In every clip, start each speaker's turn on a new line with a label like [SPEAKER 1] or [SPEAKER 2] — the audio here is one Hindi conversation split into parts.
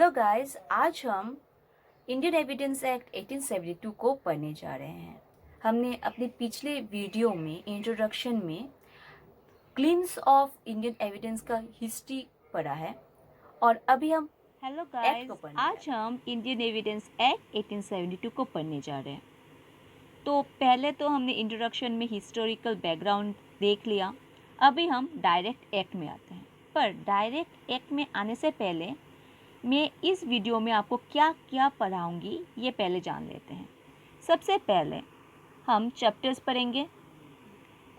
[SPEAKER 1] हेलो गाइस, आज हम इंडियन एविडेंस एक्ट 1872 को पढ़ने जा रहे हैं। हमने अपने पिछले वीडियो में इंट्रोडक्शन में क्लिम्स ऑफ इंडियन एविडेंस का हिस्ट्री पढ़ा है और अभी हम
[SPEAKER 2] हेलो
[SPEAKER 1] एक्ट
[SPEAKER 2] गाइस,
[SPEAKER 1] को पढ़ने
[SPEAKER 2] आज हम इंडियन एविडेंस एक्ट 1872 को पढ़ने जा रहे हैं। तो पहले तो हमने इंट्रोडक्शन में हिस्टोरिकल बैकग्राउंड देख लिया। अभी हम डायरेक्ट एक्ट में आते हैं। पर डायरेक्ट एक्ट में आने से पहले मैं इस वीडियो में आपको क्या क्या पढ़ाऊंगी ये पहले जान लेते हैं। सबसे पहले हम चैप्टर्स पढ़ेंगे।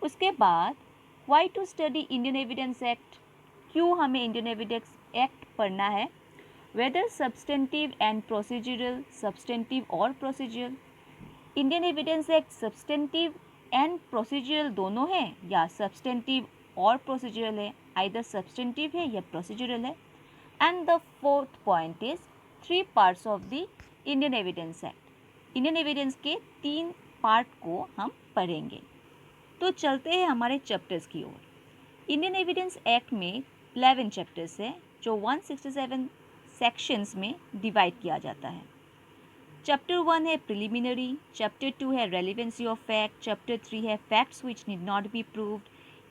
[SPEAKER 2] उसके बाद why to study Indian evidence act, क्यों हमें इंडियन एविडेंस एक्ट पढ़ना है, whether substantive and procedural, substantive और procedural। Indian evidence act substantive and procedural दोनों है या सब्सटेंटिव और प्रोसीजरल है, आइदर सब्सटेंटिव है या प्रोसीजरल है। And the fourth point is 3 parts of the Indian evidence act. Indian evidence के 3 पार्ट को हम पढ़ेंगे। तो चलते हैं हमारे चैप्टर्स की ओर। इंडियन एविडेंस एक्ट में 11 चैप्टर्स है जो 167 सेक्शंस में डिवाइड किया जाता है। चैप्टर 1 है प्रिलिमिनरी, चैप्टर 2 है रेलिवेंसी ऑफ फैक्ट, चैप्टर 3 है facts which need not be proved,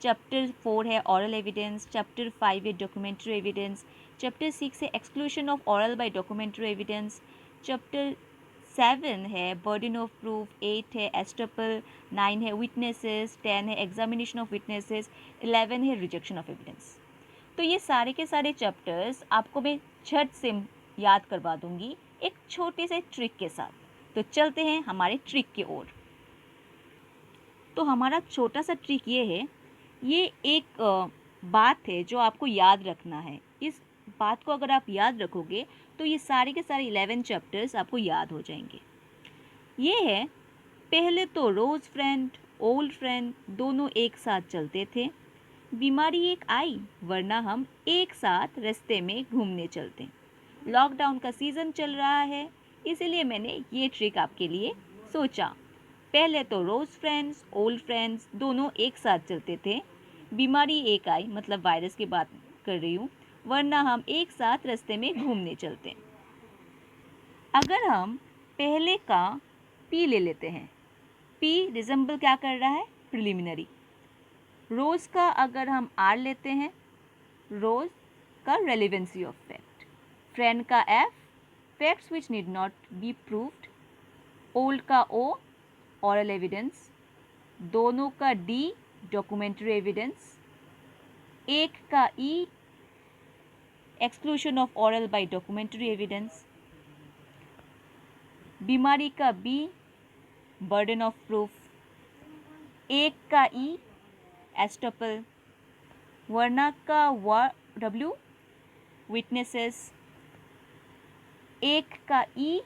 [SPEAKER 2] chapter 4 है ऑरल एविडेंस, चैप्टर 5 है डॉक्यूमेंट्री एविडेंस, चैप्टर 6 है exclusion of oral by documentary evidence, chapter 7 है बर्डन ऑफ प्रूफ, 8 है एस्टपल, 9 है विटनेसेस, 10 है एग्जामिनेशन ऑफ विटनेसेस, 11 है रिजेक्शन ऑफ एविडेंस। तो ये सारे के सारे चैप्टर्स आपको मैं झट से याद करवा दूंगी एक छोटे से ट्रिक के साथ। तो चलते हैं हमारे ट्रिक की ओर। तो हमारा छोटा सा ट्रिक ये है, ये एक बात है जो आपको याद रखना है। इस बात को अगर आप याद रखोगे तो ये सारे के सारे 11 चैप्टर्स आपको याद हो जाएंगे। ये है, पहले तो रोज़ फ्रेंड ओल्ड फ्रेंड दोनों एक साथ चलते थे। बीमारी एक आई वरना हम एक साथ रास्ते में घूमने चलते। लॉकडाउन का सीज़न चल रहा है इसीलिए मैंने ये ट्रिक आपके लिए सोचा। पहले तो रोज़ फ्रेंड्स ओल्ड फ्रेंड्स दोनों एक साथ चलते थे। बीमारी एक आई मतलब वायरस की बात कर रही हूँ, वरना हम एक साथ रास्ते में घूमने चलते। अगर हम पहले का पी ले लेते हैं, पी रिजेंबल क्या कर रहा है, प्रिलिमिनरी। रोज़ का अगर हम आर लेते हैं, रोज़ का रेलिवेंसी ऑफ फैक्ट। फ्रेंड का F, facts which need not be proved. Old का ओ, ऑरल एविडेंस। दोनों का डी, डॉक्यूमेंट्री एविडेंस। एक का E, exclusion of oral by documentary evidence. बीमारी का बी, बर्डन ऑफ प्रूफ। एक का ई, एस्टपल। वरना का डब्ल्यू, विटनेसेस। एक का ई,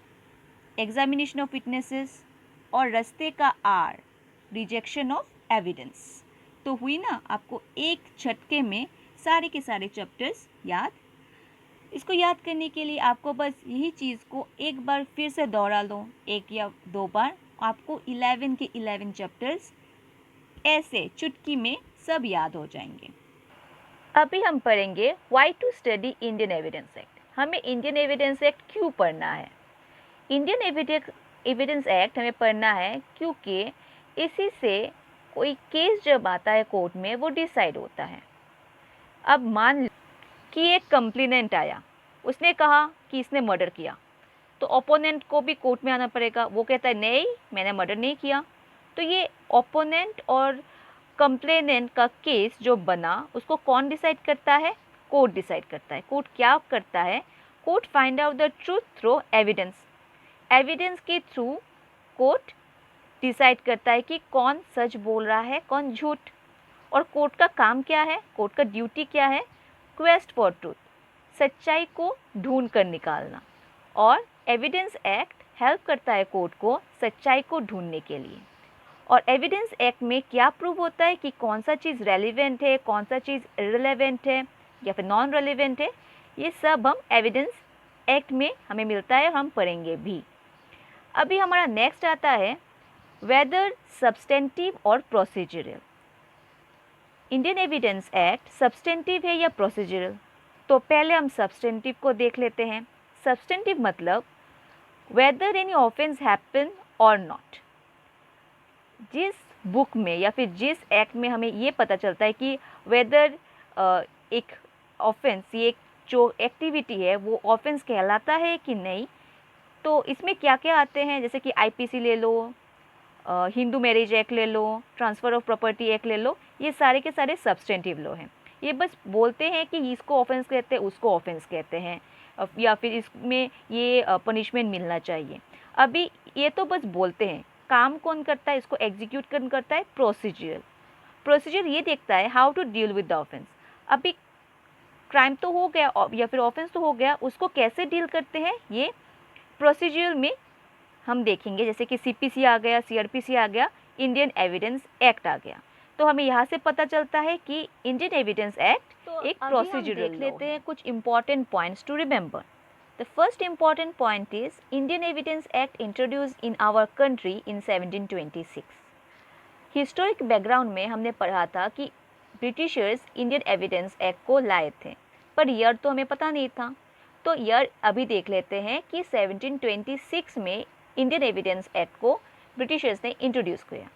[SPEAKER 2] एग्जामिनेशन ऑफ विटनेसेस। और रास्ते का आर, रिजेक्शन ऑफ एविडेंस। तो हुई ना आपको एक झटके में सारे के सारे चैप्टर्स याद। इसको याद करने के लिए आपको बस यही चीज़ को एक बार फिर से दोहरा लो, 1 या 2 बार, आपको 11 के 11 चैप्टर्स ऐसे चुटकी में सब याद हो जाएंगे। अभी हम पढ़ेंगे why to study Indian evidence act. हमें इंडियन एविडेंस एक्ट क्यों पढ़ना है। इंडियन एविडेंस एक्ट हमें पढ़ना है क्योंकि इसी से कोई केस जब आता है कोर्ट में वो डिसाइड होता है। अब मान कि एक कंप्लेनेंट आया, उसने कहा कि इसने मर्डर किया, तो ओपोनेंट को भी कोर्ट में आना पड़ेगा। वो कहता है नहीं मैंने मर्डर नहीं किया। तो ये ओपोनेंट और कंप्लेनेंट का केस जो बना उसको कौन डिसाइड करता है, कोर्ट डिसाइड करता है। कोर्ट क्या करता है, court find out the truth through evidence. Evidence के थ्रू कोर्ट डिसाइड करता है कि कौन सच बोल रहा है कौन झूठ। और कोर्ट का काम क्या है, कोर्ट का ड्यूटी क्या है, क्वेस्ट फॉर ट्रूथ, सच्चाई को ढूंढ कर निकालना। और एविडेंस एक्ट हेल्प करता है कोर्ट को सच्चाई को ढूंढने के लिए। और एविडेंस एक्ट में क्या प्रूव होता है कि कौन सा चीज़ रेलिवेंट है, कौन सा चीज़ इररिलेवेंट है या फिर नॉन रेलिवेंट है, ये सब हम एविडेंस एक्ट में हमें मिलता है और हम पढ़ेंगे भी। अभी हमारा नेक्स्ट आता है वेदर सब्सटेंटिव और procedural. Indian evidence act substantive है या प्रोसीजरल। तो पहले हम सब्सटेंटिव को देख लेते हैं। सब्सटेंटिव मतलब वेदर एनी ऑफेंस हैपन और नॉट। जिस बुक में या फिर जिस एक्ट में हमें ये पता चलता है कि वेदर एक ऑफेंस, ये एक जो एक्टिविटी है वो ऑफेंस कहलाता है कि नहीं, तो इसमें क्या क्या आते हैं, जैसे कि आईपीसी ले लो, हिंदू मैरिज एक्ट ले लो, ट्रांसफ़र ऑफ प्रॉपर्टी एक्ट ले लो, ये सारे के सारे सब्सटेंटिव लॉ हैं। ये बस बोलते हैं कि इसको ऑफेंस कहते हैं, उसको ऑफेंस कहते हैं, या फिर इसमें ये पनिशमेंट मिलना चाहिए। अभी ये तो बस बोलते हैं, काम कौन करता है, इसको एग्जीक्यूट कौन करता है, प्रोसीजर। प्रोसीजर ये देखता है how to deal with the offence. अभी क्राइम तो हो गया या फिर ऑफेंस तो हो गया, उसको कैसे डील करते हैं ये प्रोसीजर में हम देखेंगे। जैसे कि सीपीसी आ गया, सीआरपीसी आ गया, इंडियन एविडेंस एक्ट आ गया, तो हमें यहाँ से पता चलता है कि इंडियन एविडेंस एक्ट
[SPEAKER 1] तो
[SPEAKER 2] एक
[SPEAKER 1] अभी हम
[SPEAKER 2] प्रोसीजरल
[SPEAKER 1] देख
[SPEAKER 2] लेते हैं कुछ important points to remember. The first important point is Indian evidence act introduced in our country in 1726। Historic background में हमने पढ़ा था कि ब्रिटिशर्स इंडियन एविडेंस एक्ट को लाए थे, पर ईयर तो हमें पता नहीं था, तो ईयर अभी देख लेते हैं कि 1726 में इंडियन एविडेंस एक्ट को ब्रिटिशर्स ने इंट्रोड्यूस किया।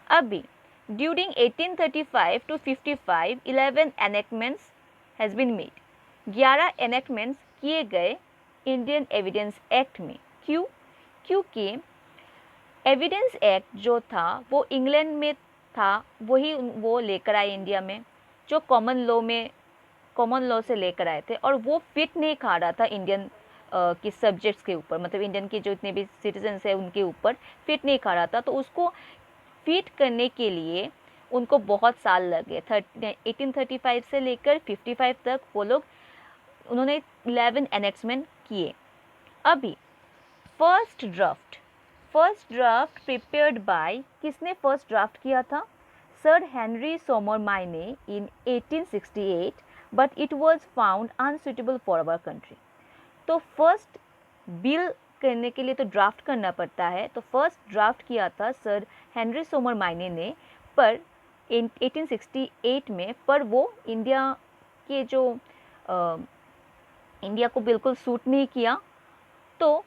[SPEAKER 2] अभी during 1835 to 55 11 enactments has been made. 11 enactments किए गए इंडियन एविडेंस एक्ट में। क्यों? क्योंकि एविडेंस एक्ट जो था वो इंग्लैंड में था, वही वो लेकर आए इंडिया में, जो कॉमन लॉ से लेकर आए थे, और वो फिट नहीं खा रहा था इंडियन के सब्जेक्ट्स के ऊपर, मतलब इंडियन के जो इतने भी सिटीजन्स हैं उनके ऊपर फिट नहीं खा रहा था। तो उसको फिट करने के लिए उनको बहुत साल लगे। 1835 से लेकर 55 तक वो लोग, उन्होंने 11 एनेक्ट्समेंट किए। अभी फर्स्ट ड्राफ्ट प्रिपेयर्ड बाय, किसने फर्स्ट ड्राफ्ट किया था? Sir Henry Sumner Maine in 1868, but it was found unsuitable for our country. तो फर्स्ट बिल करने के लिए तो ड्राफ्ट करना पड़ता है, तो फर्स्ट ड्राफ्ट किया था सर हेनरी सोमर माइने ने, पर 1868 में, पर वो इंडिया के जो इंडिया को बिल्कुल सूट नहीं किया। तो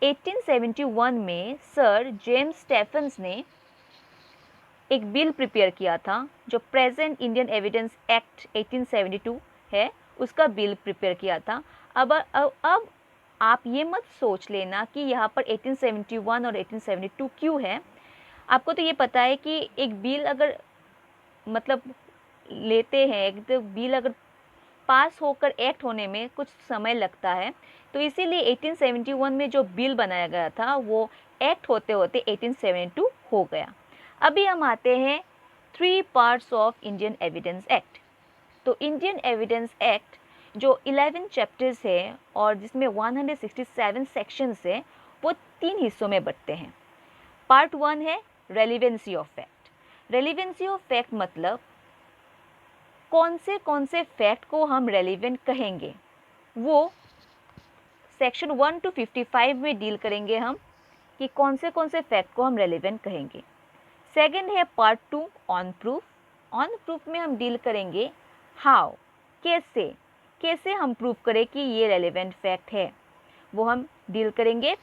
[SPEAKER 2] 1871 में सर जेम्स स्टेफन्स ने एक बिल प्रिपेयर किया था, जो प्रेजेंट इंडियन एविडेंस एक्ट 1872 है, उसका बिल प्रिपेयर किया था। अब आप ये मत सोच लेना कि यहाँ पर 1871 और 1872 क्यों है। आपको तो ये पता है कि एक बिल अगर मतलब लेते हैं, एक तो बिल अगर पास होकर एक्ट होने में कुछ समय लगता है, तो इसीलिए 1871 में जो बिल बनाया गया था वो एक्ट होते होते 1872 हो गया। अभी हम आते हैं 3 parts of Indian evidence act. तो इंडियन एविडेंस एक्ट जो 11 चैप्टर्स है और जिसमें 167 सेक्शंस है, वो 3 हिस्सों में बंटते हैं। पार्ट 1 है relevancy of fact. Relevancy of fact मतलब कौन से फैक्ट को हम रेलिवेंट कहेंगे, वो सेक्शन 1 to 55 में डील करेंगे हम कि कौन से फैक्ट को हम रेलिवेंट कहेंगे। सेकंड है part 2 on proof. On proof में हम डील करेंगे हाउ, कैसे हम प्रूफ करें कि ये रेलिवेंट फैक्ट है, वो हम डील करेंगे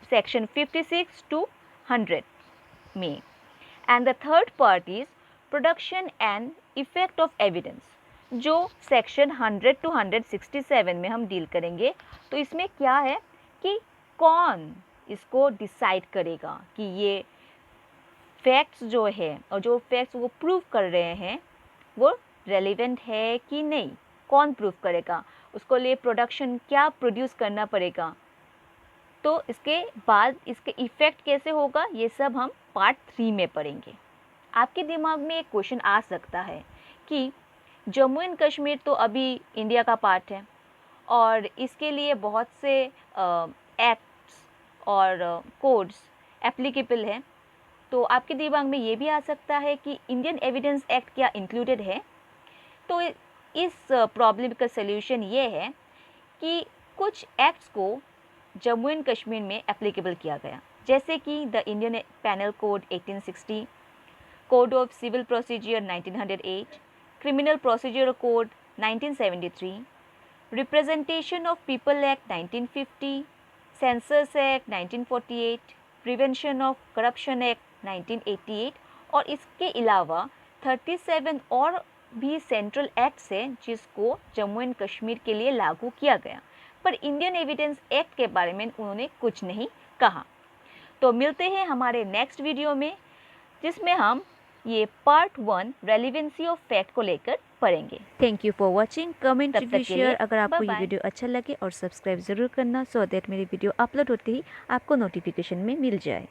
[SPEAKER 2] सेक्शन 56 to 100 में। And the third part is production and effect of evidence, जो सेक्शन 100 to 167 में हम डील करेंगे। तो इसमें क्या है कि कौन इसको डिसाइड करेगा कि ये फैक्ट्स जो है और जो फैक्ट्स वो प्रूव कर रहे हैं वो रेलिवेंट है कि नहीं, कौन प्रूव करेगा, उसको लिए प्रोडक्शन क्या प्रोड्यूस करना पड़ेगा, तो इसके बाद इसके इफ़ेक्ट कैसे होगा, ये सब हम पार्ट 3 में पढ़ेंगे। आपके दिमाग में एक क्वेश्चन आ सकता है कि जम्मू एंड कश्मीर तो अभी इंडिया का पार्ट है और इसके लिए बहुत से एक्ट्स और कोड्स एप्लीकेबल हैं, तो आपके दिमाग में ये भी आ सकता है कि इंडियन एविडेंस एक्ट क्या इंक्लूडेड है। तो इस प्रॉब्लम का सल्यूशन ये है कि कुछ एक्ट्स को जम्मू एंड कश्मीर में एप्लीकेबल किया गया, जैसे कि the Indian penal code 1860, code of civil procedure 1908, criminal procedure code 1973, representation of people act 1950, census act 1948, prevention of corruption act 1988 और इसके अलावा 37 और भी सेंट्रल एक्ट्स हैं जिसको जम्मू एंड कश्मीर के लिए लागू किया गया, पर इंडियन एविडेंस एक्ट के बारे में उन्होंने कुछ नहीं कहा। तो मिलते हैं हमारे नेक्स्ट वीडियो में, जिसमें हम ये पार्ट 1 रेलिवेंसी ऑफ फैक्ट को लेकर पढ़ेंगे।
[SPEAKER 1] Thank you for watching, comment,
[SPEAKER 2] तब तक
[SPEAKER 1] रिव्यू,
[SPEAKER 2] के लिए
[SPEAKER 1] शेयर। अगर आपको ये
[SPEAKER 2] बाय-बाय।
[SPEAKER 1] वीडियो अच्छा लगे और सब्सक्राइब ज़रूर करना, सो दैट मेरी वीडियो अपलोड होते ही आपको नोटिफिकेशन में मिल जाए।